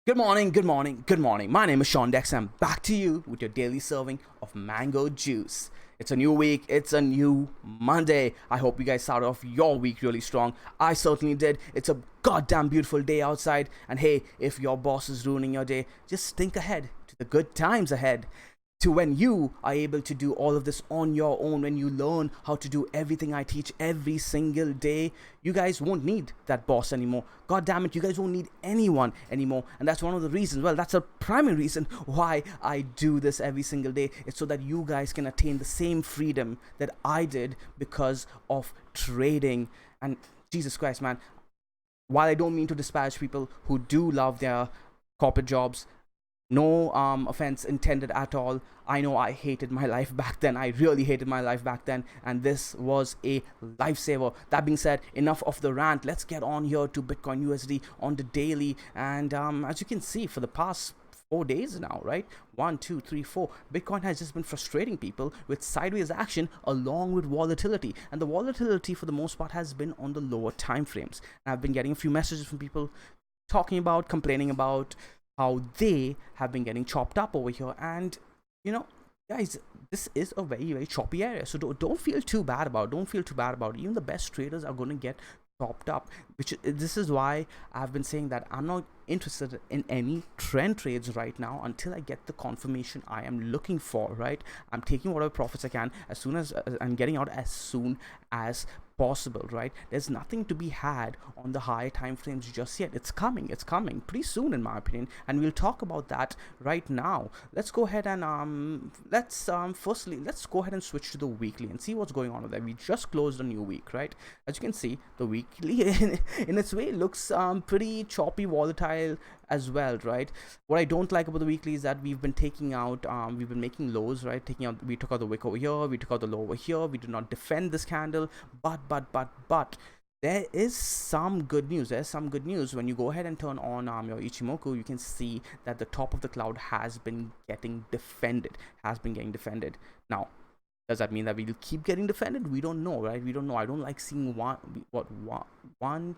Good morning, good morning, good morning. My name is Sean Dex. I'm back to you with your daily serving of mango juice. It's a new week, it's a new Monday. I hope you guys started off your week really strong. I certainly did. It's a goddamn beautiful day outside. And hey, if your boss is ruining your day, just think ahead to the good times ahead, to when you are able to do all of this on your own, when you learn how to do everything I teach every single day. You guys won't need that boss anymore. God damn it, you guys won't need anyone anymore. And that's one of the reasons, well, that's a primary reason why I do this every single day. It's so that you guys can attain the same freedom that I did because of trading. And Jesus Christ, man, while I don't mean to disparage people who do love their corporate jobs, no offense intended at all. I know I hated my life back then. I really hated my life back then, and this was a lifesaver. That being said, enough of the rant. Let's get on here to Bitcoin USD on the daily. And as you can see, for the past 4 days now, right? 1, 2, 3, 4. Bitcoin has just been frustrating people with sideways action along with volatility, and the volatility for the most part has been on the lower time frames. And I've been getting a few messages from people talking about, complaining about how they have been getting chopped up over here. And you know, guys, this is a very choppy area, so don't feel too bad about it. Don't feel too bad about it. Even the best traders are going to get chopped up, which this is why I've been saying that I'm not interested in any trend trades right now until I get the confirmation I am looking for. Right, I'm taking whatever profits I can as soon as I'm getting out as soon as possible. Right, there's nothing to be had on the high time frames just yet. It's coming pretty soon, in my opinion, and we'll talk about that right now. Let's go ahead and firstly, let's go ahead and switch to the weekly and see what's going on with that. We just closed a new week, right? As you can see, the weekly in its way looks pretty choppy, volatile as well, right? What I don't like about the weekly is that we've been taking out we've been making lows, right? We took out the wick over here, we took out the low over here, we did not defend this candle. But there is some good news. There's some good news. When you go ahead and turn on your Ichimoku, you can see that the top of the cloud has been getting defended, now. Does that mean that we'll keep getting defended? We don't know, right? We don't know. I don't like seeing one,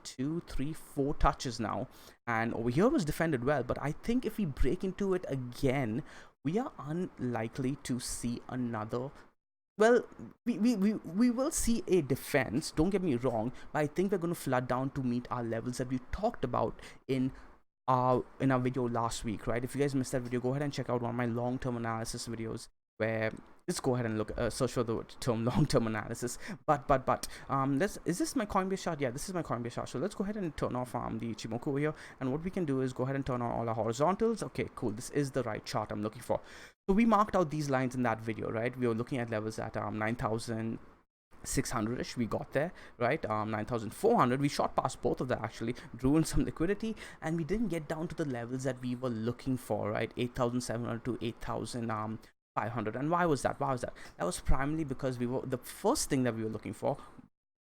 two, three, 4 touches now, and over here was defended well. But I think if we break into it again, we are unlikely to see another. Well, we will see a defense, don't get me wrong, but I think we're going to flood down to meet our levels that we talked about in our video last week, right? If you guys missed that video, go ahead and check out one of my long-term analysis videos, where let's go ahead and look search for the term long-term analysis. But is this my Coinbase chart? Yeah, this is my Coinbase chart. So let's go ahead and turn off the Ichimoku over here, and what we can do is go ahead and turn on all our horizontals. Okay, cool, this is the right chart I'm looking for. So we marked out these lines in that video, right? We were looking at levels at 9,600ish. We got there, right? 9,400. We shot past both of them, actually drew in some liquidity, and we didn't get down to the levels that we were looking for, right? 8,700 to 8,500. And why was that? That was primarily because the first thing that we were looking for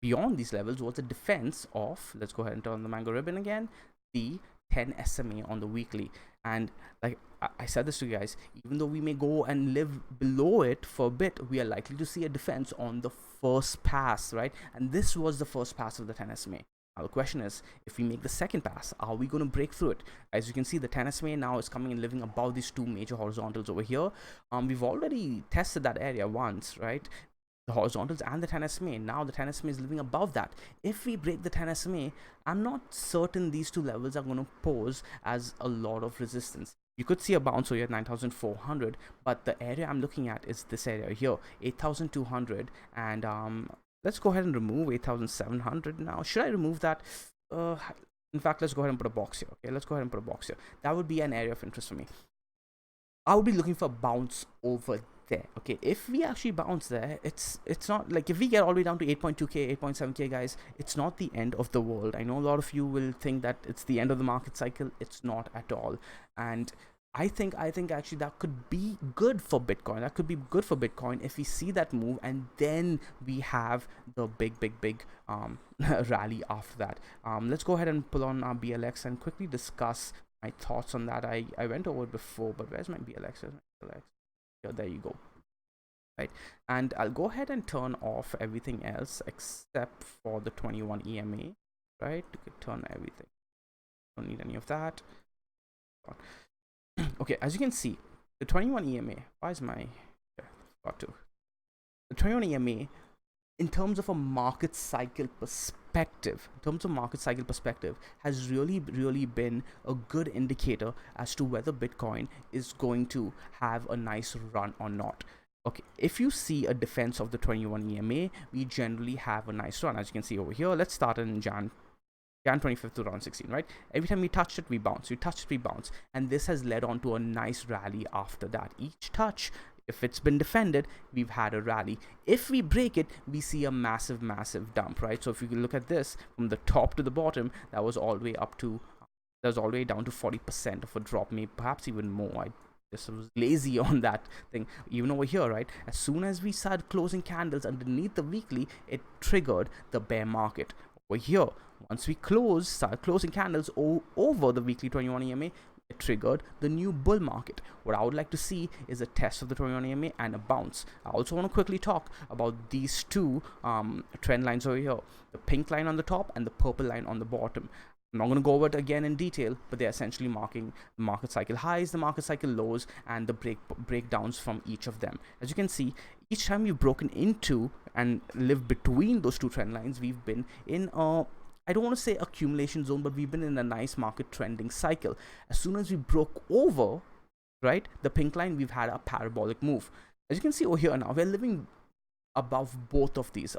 beyond these levels was the defense of, let's go ahead and turn on the mango ribbon again, the 10 SMA on the weekly. And like I said this to you guys, even though we may go and live below it for a bit, we are likely to see a defense on the first pass, right? And this was the first pass of the 10 SMA. Now the question is, if we make the second pass, are we going to break through it? As you can see, the 10 SMA now is coming and living above these 2 major horizontals over here. We've already tested that area once, right? The horizontals and the 10 SMA. Now the 10 SMA is living above that. If we break the 10 SMA, I'm not certain these 2 levels are going to pose as a lot of resistance. You could see a bounce over here at 9,400, but the area I'm looking at is this area here, 8,200, and let's go ahead and remove 8,700 now. Should I remove that? In fact, let's go ahead and put a box here. Okay, let's go ahead and put a box here. That would be an area of interest for me. I would be looking for a bounce over there. Okay, if we actually bounce there, it's not like, if we get all the way down to 8.2k, 8.7k, guys, it's not the end of the world. I know a lot of you will think that it's the end of the market cycle. It's not at all. And I think actually that could be good for Bitcoin. That could be good for Bitcoin if we see that move, and then we have the big rally after that. Let's go ahead and pull on our BLX and quickly discuss my thoughts on that. I went over it before, but where's my BLX? Yeah, there you go. Right, and I'll go ahead and turn off everything else except for the 21 EMA. Right, you could turn everything. Don't need any of that. Okay, as you can see, the 21 EMA, why is my, yeah, got to, the 21 EMA, in terms of a market cycle perspective, has really been a good indicator as to whether Bitcoin is going to have a nice run or not. Okay, if you see a defense of the 21 EMA, we generally have a nice run. As you can see over here, let's start in Jan 25th, 2016, right? Every time we touched it, we bounce. We touched it, we bounce. And this has led on to a nice rally after that. Each touch, if it's been defended, we've had a rally. If we break it, we see a massive dump, right? So if you look at this from the top to the bottom, that was all the way up to, that was all the way down to 40% of a drop, maybe perhaps even more. I just was lazy on that thing. Even over here, right, as soon as we started closing candles underneath the weekly, it triggered the bear market. Over here, once we start closing candles over the weekly 21 EMA, it triggered the new bull market. What I would like to see is a test of the 21 EMA and a bounce. I also want to quickly talk about these two trend lines over here, the pink line on the top and the purple line on the bottom. I'm not going to go over it again in detail, but they're essentially marking the market cycle highs, the market cycle lows, and the breakdowns from each of them. As you can see, each time we've broken into and lived between those two trend lines, we've been in a, I don't want to say accumulation zone, but we've been in a nice market trending cycle. As soon as we broke over, right, the pink line, we've had a parabolic move. As you can see over here now, we're living above both of these,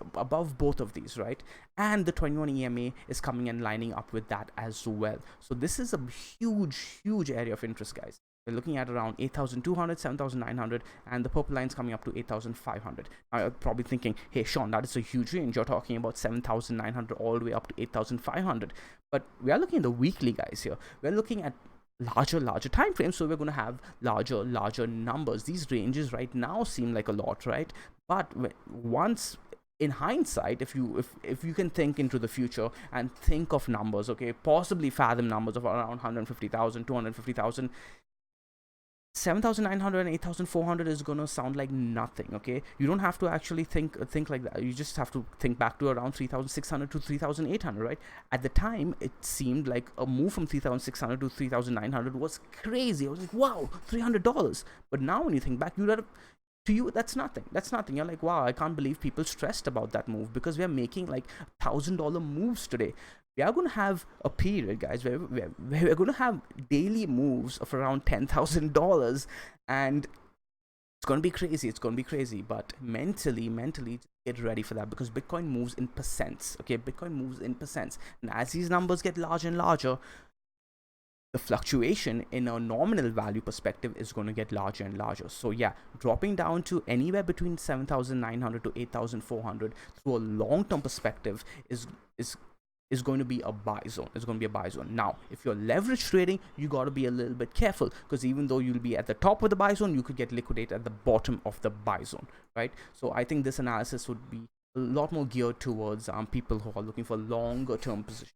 right? And the 21 EMA is coming and lining up with that as well. So this is a huge area of interest, guys. We're looking at around 8,200, 7,900, and the purple line's coming up to 8,500. Now you're probably thinking, hey Sean, that is a huge range. You're talking about 7,900 all the way up to 8,500. But we are looking at the weekly, guys, here. We're looking at larger time frames, so we're going to have larger numbers. These ranges right now seem like a lot, right? But once in hindsight, if you can think into the future and think of numbers, okay, possibly fathom numbers of around 150,000, 250,000, 7,900 and 8,400 is gonna sound like nothing. Okay, you don't have to actually think like that. You just have to think back to around 3,600 to 3,800, right? At the time, it seemed like a move from 3,600 to 3,900 was crazy. I was like, wow, $300. But now when you think back, to you, that's nothing. You're like, wow, I can't believe people stressed about that move, because we are making like $1,000 moves today. We are going to have a period, guys, where we're going to have daily moves of around $10,000, and it's going to be crazy. But mentally, get ready for that, because Bitcoin moves in percents. Okay, Bitcoin moves in percents, and as these numbers get larger and larger, the fluctuation in a nominal value perspective is going to get larger and larger. So yeah, dropping down to anywhere between 7,900 to 8,400 through a long-term perspective is going to be a buy zone. Now, if you're leverage trading, you got to be a little bit careful, because even though you'll be at the top of the buy zone, you could get liquidated at the bottom of the buy zone, right? So I think this analysis would be a lot more geared towards people who are looking for longer term positions.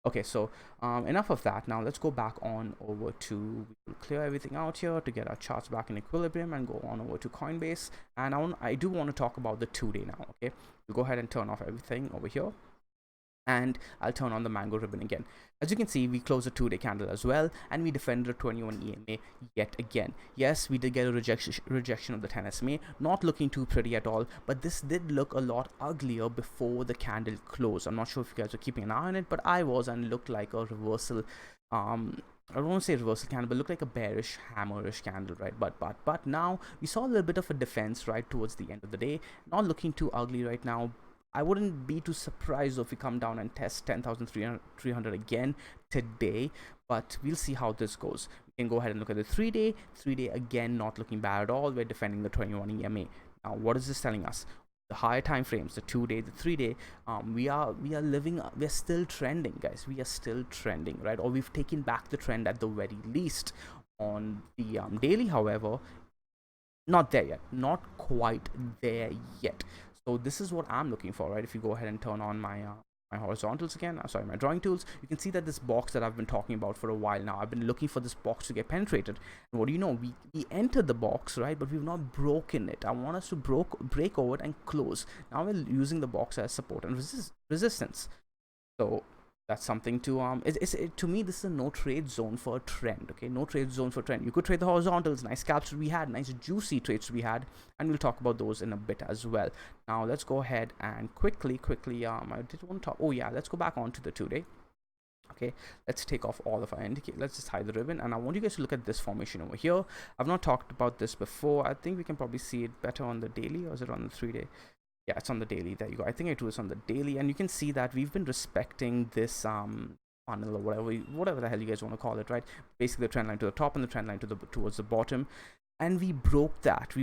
Okay, so enough of that. Now let's go back on over to, we'll clear everything out here to get our charts back in equilibrium and go on over to Coinbase. And I do want to talk about the 2-day now. Okay, we'll go ahead and turn off everything over here, and I'll turn on the mango ribbon again. As you can see, we closed a 2-day candle as well, and we defended a 21 EMA yet again. Yes, we did get a rejection of the 10 SMA, not looking too pretty at all, but this did look a lot uglier before the candle closed. I'm not sure if you guys are keeping an eye on it, but I was, and it looked like a reversal. I don't want to say reversal candle, but looked like a bearish, hammerish candle, right? But now we saw a little bit of a defense right towards the end of the day. Not looking too ugly right now. I wouldn't be too surprised if we come down and test 10,300 again today, but we'll see how this goes. We can go ahead and look at the 3-day. 3-day again, not looking bad at all. We're defending the 21 EMA. Now, what is this telling us? The higher time frames, the 2-day, the 3-day, we're still trending, guys. We are still trending, right? Or we've taken back the trend at the very least. On the daily, however, not there yet, not quite there yet. So this is what I'm looking for, right? If you go ahead and turn on my horizontals again, my drawing tools, you can see that this box that I've been talking about for a while now, I've been looking for this box to get penetrated. And what do you know? We entered the box, right? But we've not broken it. I want us to break over it and close. Now we're using the box as support and resistance. So that's something to to me, this is a no trade zone for a trend. Okay, no trade zone for trend. You could trade the horizontals, nice scalps we had, nice juicy trades we had, and we'll talk about those in a bit as well. Now let's go ahead and quickly I did want to talk, oh yeah, let's go back on to the 2-day. Okay, let's take off all of our indicators. Let's just hide the ribbon, and I want you guys to look at this formation over here. I've not talked about this before. I think we can probably see it better on the daily, or is it on the 3-day? Yeah, it's on the daily. There you go. I think I do this on the daily, and you can see that we've been respecting this funnel, or whatever the hell you guys want to call it, right? Basically the trend line to the top and the trend line towards the bottom, and we broke that,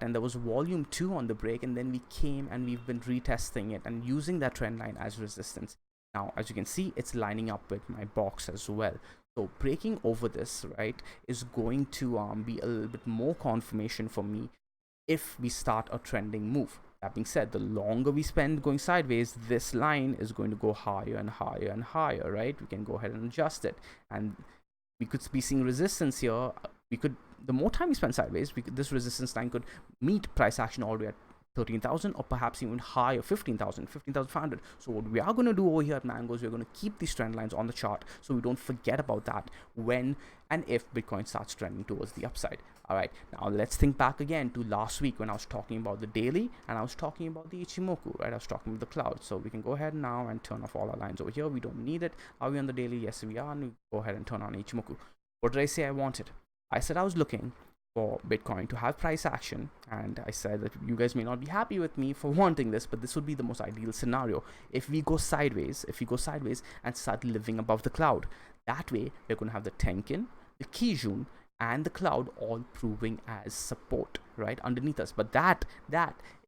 and there was volume 2 on the break, and then we came and we've been retesting it and using that trend line as resistance. Now, as you can see, it's lining up with my box as well. So breaking over this, right, is going to be a little bit more confirmation for me if we start a trending move. That being said, the longer we spend going sideways, this line is going to go higher and higher and higher, right? We can go ahead and adjust it, and we could be seeing resistance here. The more time we spend sideways, this resistance line could meet price action all the way at 13,000, or perhaps even higher, 15,000, 15,500. So what we are going to do over here at Mango is we're going to keep these trend lines on the chart, so we don't forget about that when and if Bitcoin starts trending towards the upside. All right, now let's think back again to last week when I was talking about the daily and I was talking about the Ichimoku, right? I was talking about the cloud. So we can go ahead now and turn off all our lines over here. We don't need it. Are we on the daily? Yes, we are. And we go ahead and turn on Ichimoku. What did I say I wanted? I said I was looking for Bitcoin to have price action, and I said that you guys may not be happy with me for wanting this, but this would be the most ideal scenario if we go sideways, and start living above the cloud. That way we're going to have the Tenkin, the Kijun, and the cloud all proving as support right underneath us. But that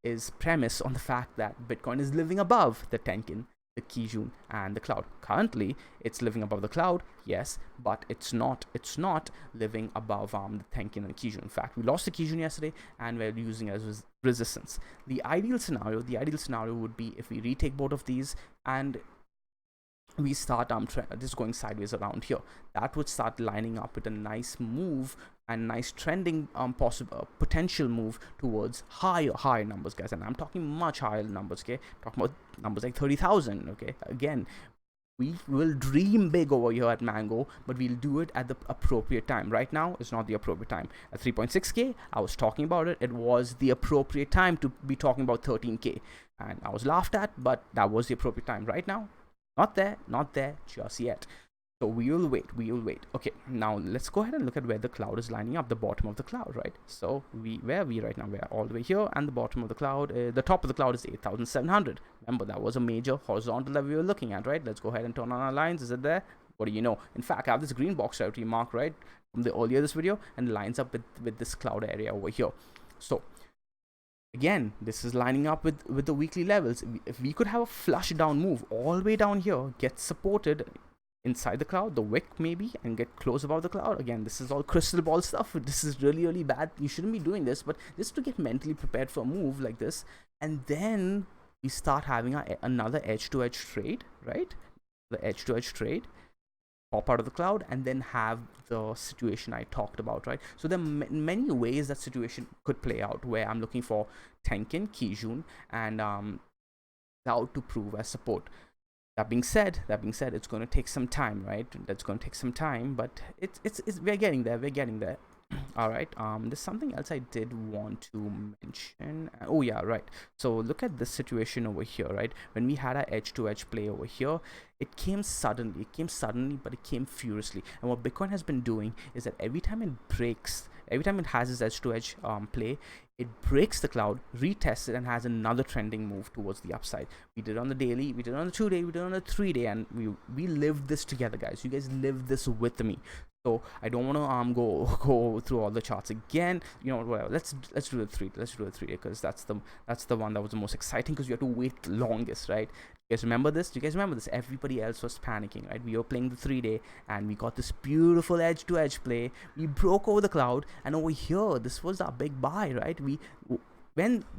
is premise on the fact that Bitcoin is living above the Tenkin, the Kijun, and the cloud. Currently it's living above the cloud, yes, but it's not living above the Tenkin and Kijun. In fact, we lost the Kijun yesterday and we're using it as resistance. The ideal scenario would be if we retake both of these and we start just going sideways around here. That would start lining up with a nice move and nice trending possible potential move towards higher numbers, guys. And I'm talking much higher numbers, okay? Talking about numbers like 30,000, okay? Again, we will dream big over here at Mango, but we'll do it at the appropriate time. Right now it's not the appropriate time. At 3.6k I was talking about it. It was the appropriate time to be talking about 13k, and I was laughed at, but that was the appropriate time. Right now, not there just yet. So we will wait. Okay, now let's go ahead and look at where the cloud is lining up, the bottom of the cloud, right? So where are we right now? We're all the way here, and the bottom of the cloud, the top of the cloud is 8,700. Remember, that was a major horizontal that we were looking at, right? Let's go ahead and turn on our lines. Is it there? What do you know? In fact, I have this green box already marked, right, from the earlier this video, and lines up with this cloud area over here. So again, this is lining up with the weekly levels. If we could have a flush down move all the way down here, get supported inside the cloud, the wick maybe, and get close above the cloud. Again, this is all crystal ball stuff. This is really bad. You shouldn't be doing this, but just to get mentally prepared for a move like this, and then we start having another edge-to-edge trade, right? The edge-to-edge trade, pop out of the cloud, and then have the situation I talked about, right? So there are many ways that situation could play out, where I'm looking for Tenkin, Kijun, and cloud to prove as support. That being said, it's going to take some time, right? That's going to take some time, but it's we're getting there. All right, there's something else I did want to mention. Oh yeah, right. So look at this situation over here, right? When we had our edge-to-edge play over here, it came suddenly, but it came furiously. And what Bitcoin has been doing is that every time it has its edge-to-edge play, it breaks the cloud, retests it, and has another trending move towards the upside. We did it on the daily, we did it on the 2-day, we did it on the 3-day, and we lived this together, guys. You guys lived this with me. So I don't want to go through all the charts again. You know, well, let's do the 3. Let's do the 3-day, because that's the one that was the most exciting, because you have to wait the longest, right? You guys remember this? Everybody else was panicking, right? We were playing the 3-day, and we got this beautiful edge-to-edge play. We broke over the cloud, and over here, this was our big buy, right?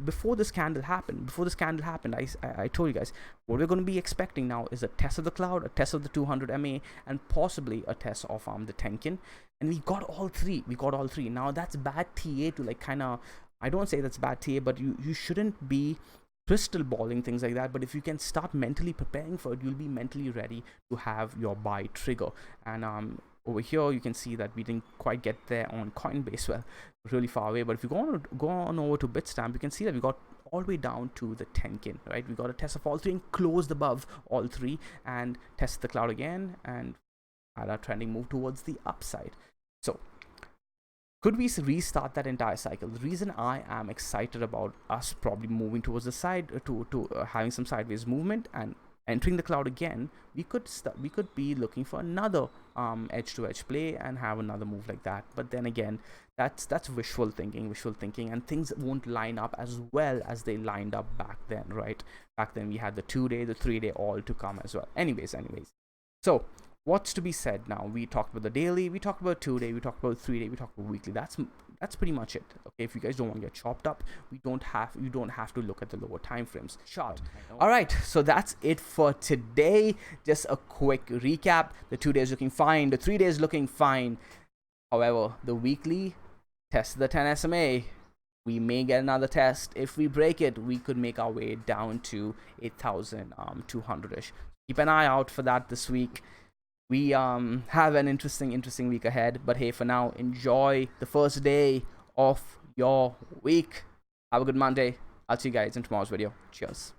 Before this candle happened, I told you guys what we're going to be expecting now is a test of the cloud, a test of the 200 MA, and possibly a test of the Tenkin. And we got all three. Now that's bad TA to like kind of, I don't say that's bad TA, but you shouldn't be crystal balling things like that, but if you can start mentally preparing for it, you'll be mentally ready to have your buy trigger. And over here you can see that we didn't quite get there on Coinbase. Well, really far away. But if you go on over to Bitstamp, you can see that we got all the way down to the 10kin, right? We got a test of all three and closed above all three, and test the cloud again and had our trending move towards the upside. So could we restart that entire cycle? The reason I am excited about us probably moving towards the side to having some sideways movement and entering the cloud again, we could be looking for another edge to edge play and have another move like that. But then again, that's wishful thinking, and things won't line up as well as they lined up back then, right? Back then we had the 2-day, the 3-day all to come as well. Anyways, so what's to be said now? We talked about the daily, we talked about 2-day, we talked about 3-day, we talked about weekly. That's pretty much it. Okay, if you guys don't want to get chopped up, you don't have to look at the lower time frames. Short. All right, so that's it for today. Just a quick recap. The 2 days looking fine, the 3 days looking fine. However, the weekly, test the 10 SMA. We may get another test. If we break it, we could make our way down to 8,200-ish. Keep an eye out for that this week. We have an interesting week ahead, but hey, for now, enjoy the first day of your week. Have a good Monday. I'll see you guys in tomorrow's video. Cheers.